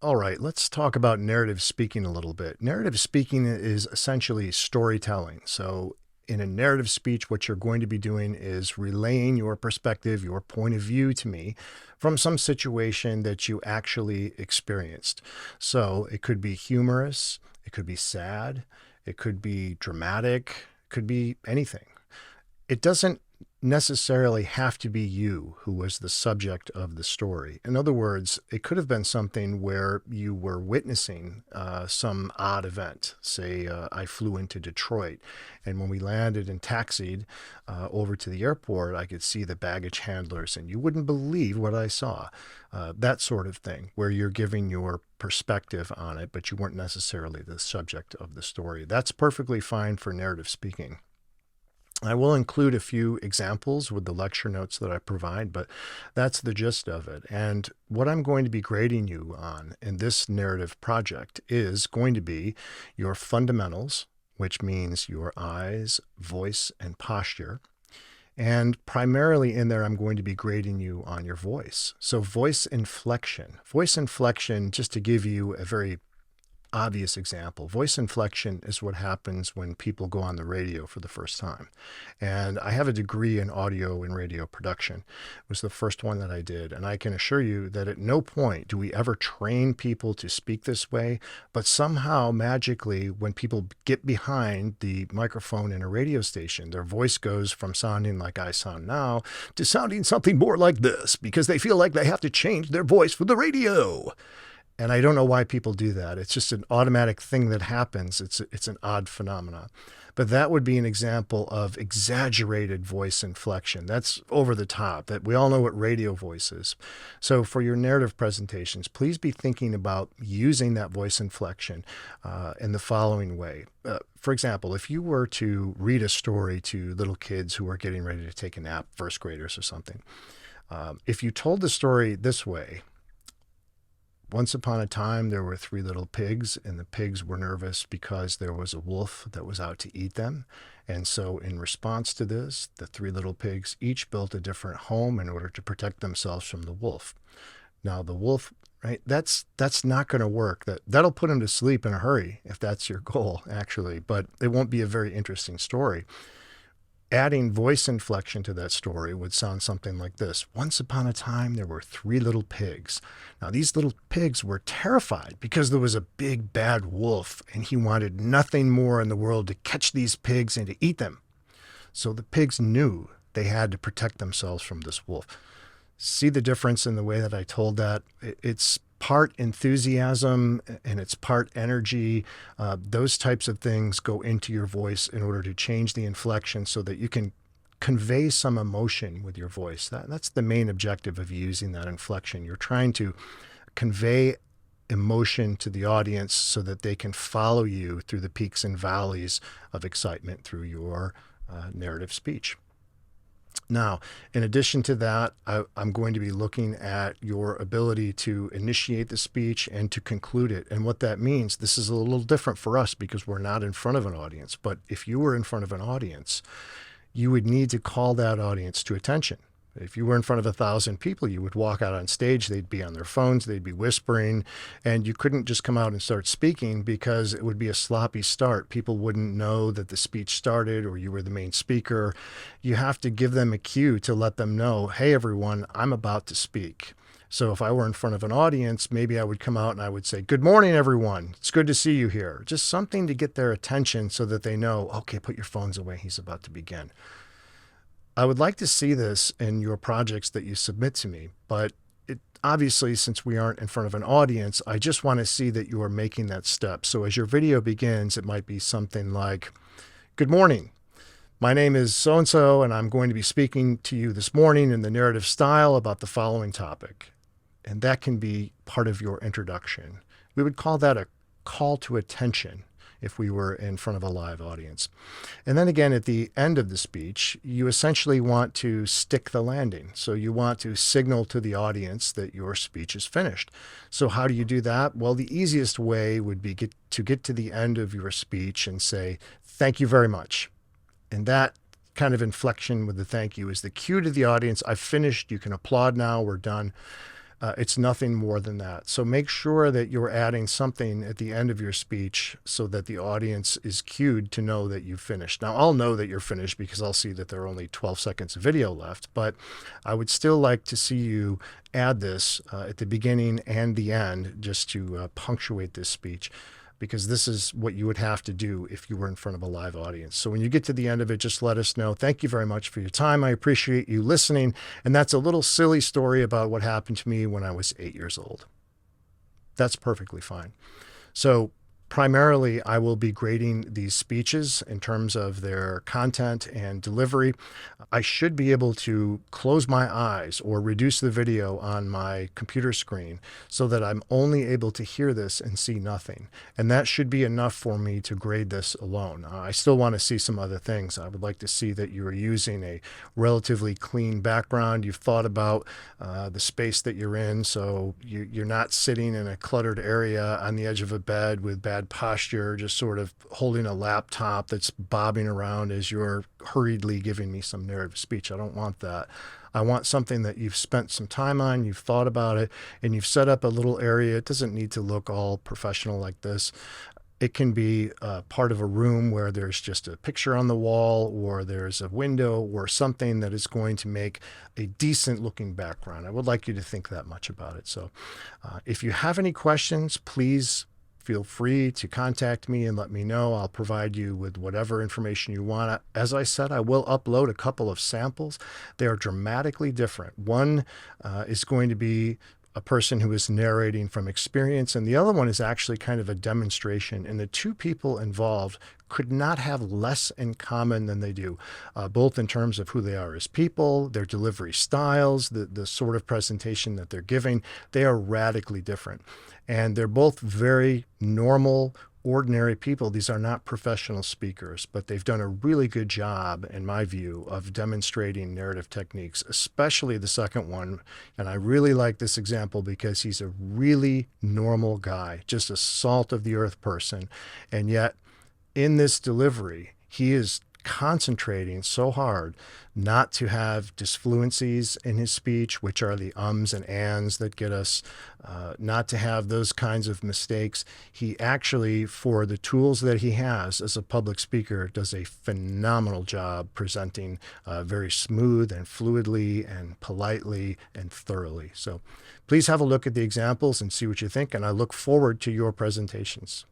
All right, let's talk about narrative speaking a little bit. Narrative speaking is essentially storytelling. So, in a narrative speech, what you're going to be doing is relaying your perspective, your point of view to me from some situation that you actually experienced. So, it could be humorous, it could be sad, it could be dramatic, it could be anything. It doesn't necessarily have to be you who was the subject of the story. In other words, it could have been something where you were witnessing some odd event. Say, I flew into Detroit, and when we landed and taxied over to the airport, I could see the baggage handlers, and you wouldn't believe what I saw. That sort of thing, where you're giving your perspective on it, but you weren't necessarily the subject of the story. That's perfectly fine for narrative speaking. I will include a few examples with the lecture notes that I provide, but that's the gist of it. And what I'm going to be grading you on in this narrative project is going to be your fundamentals, which means your eyes, voice, and posture. And primarily in there, I'm going to be grading you on your voice. So, voice inflection. Voice inflection, just to give you a very obvious example. Voice inflection is what happens when people go on the radio for the first time. And I have a degree in audio and radio production. It was the first one that I did. And I can assure you that at no point do we ever train people to speak this way. But somehow, magically, when people get behind the microphone in a radio station, their voice goes from sounding like I sound now to sounding something more like this because they feel like they have to change their voice for the radio. And I don't know why people do that. It's just an automatic thing that happens. It's an odd phenomenon. But that would be an example of exaggerated voice inflection. That's over the top. That we all know what radio voice is. So for your narrative presentations, please be thinking about using that voice inflection in the following way. For example, if you were to read a story to little kids who are getting ready to take a nap, first graders or something, if you told the story this way: once upon a time, there were three little pigs, and the pigs were nervous because there was a wolf that was out to eat them. And so, in response to this, the three little pigs each built a different home in order to protect themselves from the wolf. Now, the wolf, right? That's not going to work. That'll put him to sleep in a hurry if that's your goal, actually. But it won't be a very interesting story. Adding voice inflection to that story would sound something like this. Once upon a time, there were three little pigs. Now, these little pigs were terrified because there was a big bad wolf, and he wanted nothing more in the world to catch these pigs and to eat them. So the pigs knew they had to protect themselves from this wolf. See the difference in the way that I told that? It's part enthusiasm and it's part energy. Those types of things go into your voice in order to change the inflection so that you can convey some emotion with your voice. That's the main objective of using that inflection. You're trying to convey emotion to the audience so that they can follow you through the peaks and valleys of excitement through your narrative speech. Now, in addition to that, I'm going to be looking at your ability to initiate the speech and to conclude it. And what that means, this is a little different for us because we're not in front of an audience. But if you were in front of an audience, you would need to call that audience to attention. If you were in front of 1,000 people, you would walk out on stage, they'd be on their phones, they'd be whispering, and you couldn't just come out and start speaking because it would be a sloppy start. People wouldn't know that the speech started or you were the main speaker. You have to give them a cue to let them know, hey, everyone, I'm about to speak. So if I were in front of an audience, maybe I would come out and I would say, good morning, everyone. It's good to see you here. Just something to get their attention so that they know, okay, put your phones away. He's about to begin. I would like to see this in your projects that you submit to me, but obviously, since we aren't in front of an audience, I just want to see that you are making that step. So as your video begins, it might be something like, good morning. My name is so-and-so, and I'm going to be speaking to you this morning in the narrative style about the following topic. And that can be part of your introduction. We would call that a call to attention if we were in front of a live audience. And then again, at the end of the speech, you essentially want to stick the landing. So you want to signal to the audience that your speech is finished. So how do you do that? Well, the easiest way would be to get to the end of your speech and say, thank you very much. And that kind of inflection with the thank you is the cue to the audience. I've finished. You can applaud now. We're done. It's nothing more than that. So make sure that you're adding something at the end of your speech so that the audience is cued to know that you've finished. Now, I'll know that you're finished because I'll see that there are only 12 seconds of video left, but I would still like to see you add this at the beginning and the end just to punctuate this speech, because this is what you would have to do if you were in front of a live audience. So when you get to the end of it, just let us know. Thank you very much for your time. I appreciate you listening. And that's a little silly story about what happened to me when I was 8 years old. That's perfectly fine. So primarily, I will be grading these speeches in terms of their content and delivery. I should be able to close my eyes or reduce the video on my computer screen so that I'm only able to hear this and see nothing. And that should be enough for me to grade this alone. I still want to see some other things. I would like to see that you're using a relatively clean background. You've thought about the space that you're in, so you're not sitting in a cluttered area on the edge of a bed with bad posture, just sort of holding a laptop that's bobbing around as you're hurriedly giving me some narrative speech. I don't want that. I want something that you've spent some time on, you've thought about it, and you've set up a little area. It doesn't need to look all professional like this. It can be part of a room where there's just a picture on the wall, or there's a window, or something that is going to make a decent looking background. I would like you to think that much about it. So if you have any questions, please feel free to contact me and let me know. I'll provide you with whatever information you want. As I said, I will upload a couple of samples. They are dramatically different. One is going to be a person who is narrating from experience, and the other one is actually kind of a demonstration. And the two people involved could not have less in common than they do, both in terms of who they are as people, their delivery styles, the sort of presentation that they're giving. They are radically different. And they're both very normal, ordinary people. These are not professional speakers, but they've done a really good job, in my view, of demonstrating narrative techniques, especially the second one. And I really like this example because he's a really normal guy, just a salt of the earth person. And yet in this delivery, he is concentrating so hard not to have disfluencies in his speech, which are the ums and ands that get us, not to have those kinds of mistakes. He actually, for the tools that he has as a public speaker, does a phenomenal job presenting very smooth and fluidly and politely and thoroughly. So please have a look at the examples and see what you think, and I look forward to your presentations.